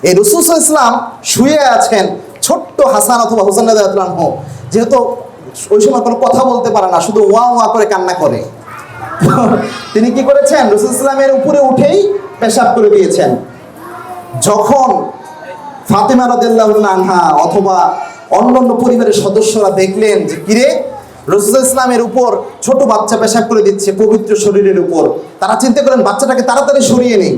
এই রাসূল সাল্লাল্লাহু আলাইহি ওয়াসাল্লাম শুয়ে আছেন, ছোট্ট হাসান অথবা হুসাইন রাদিয়াল্লাহু আনহু যেহেতু ওই সময় কোনো কথা বলতে পারে না, শুধু ওয়া ওয়া করে কান্না করে, তিনি কি করেছেন, রাসূল সাল্লাল্লাহু আলাইহি ওয়াসাল্লামের উপরে উঠেই পেশাব করে দিয়েছেন। যখন ফাতেমা রাদিয়াল্লাহু আনহা অথবা অন্যান্য পরিবারের সদস্যরা দেখলেন যে কিরে রাসূল সাল্লাল্লাহু আলাইহি ওয়াসাল্লামের উপর ছোট বাচ্চা পেশাব করে দিচ্ছে পবিত্র শরীরের উপর, তারা চিন্তা করেন বাচ্চাটাকে তাড়াতাড়ি সরিয়ে নেই।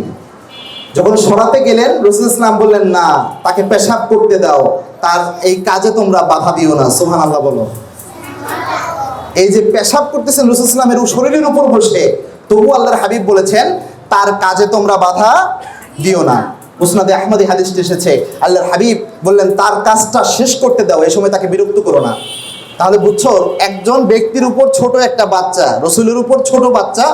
যখন সরাতে গেলেন রাসূল সাল্লাল্লাহু আলাইহি ওয়াসাল্লাম বললেন, না, তাকে পেশাব করতে দাও, তার এই কাজে তোমরা বাধা দিও না। সুবহানাল্লাহ বলো। এই যে পেশাব করতেছেন রাসূল সাল্লাল্লাহু আলাইহি ওয়াসাল্লামের শরীরের উপর বসে, তবু আল্লাহর হাবিব বলেছেন তার কাজে তোমরা বাধা দিও না। মুসনাদে আহমদে হাদিসটি এসেছে, আল্লাহর হাবিব বললেন তার কাজটা শেষ করতে দাও, এই সময় তাকে বিরক্ত করো না। তাহলে বুঝছো, একজন ব্যক্তির উপর ছোট একটা বাচ্চা, রসুলের উপর ছোট বাচ্চা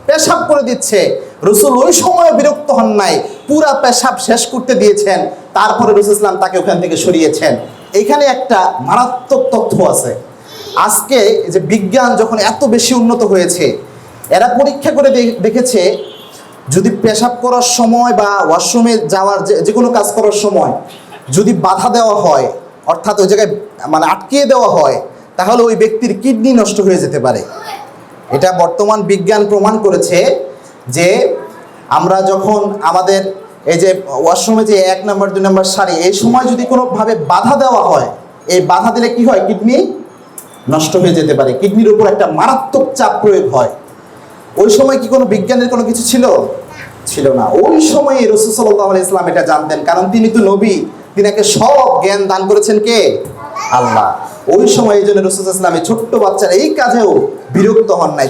পেশাব করে দিচ্ছে, রসুল ওই সময় বিরক্ত হন নাই, পুরা পেশাব শেষ করতে দিয়েছেন, তারপরে রাসূল ইসলাম তাকে ওখান থেকে সরিয়েছেন। এখানে একটা মারাত্মক তথ্য আছে। আজকে যে বিজ্ঞান যখন এত বেশি উন্নত হয়েছে, এরা পরীক্ষা করে দেখেছে যদি পেশাব করার সময় বা ওয়াশরুমে যাওয়ার যে কোনো কাজ করার সময় যদি বাধা দেওয়া হয়, অর্থাৎ ওই জায়গায় মানে আটকিয়ে দেওয়া হয়, তাহলে ওই ব্যক্তির কিডনি নষ্ট হয়ে যেতে পারে। এটা বর্তমান বিজ্ঞান প্রমাণ করেছে যে আমরা যখন আমাদের এই যে ওয়াশরুমে যে 1 নম্বর 2 নম্বর সারি, এই সময় যদি কোনোভাবে বাধা দেওয়া হয়, এই বাধা দিলে কি হয়, কিডনি নষ্ট হয়ে যেতে পারে, কিডনির উপর একটা মারাত্মক চাপ প্রয়োগ হয়। ওই সময় কি কোনো বিজ্ঞানের কোনো কিছু ছিল না। ওই সময় রাসূল সাল্লাল্লাহু আলাইহি ওয়াসাল্লাম এটা জানতেন, কারণ তিনি তো নবী, তিনাকে সব জ্ঞান দান করেছেন কে? আল্লাহ। ওই সময় এই জন্য রাসূল সাল্লাল্লাহু আলাইহি ওয়াসাল্লাম ছোট্ট বাচ্চার এই কাজেও বিরক্ত হন নাই।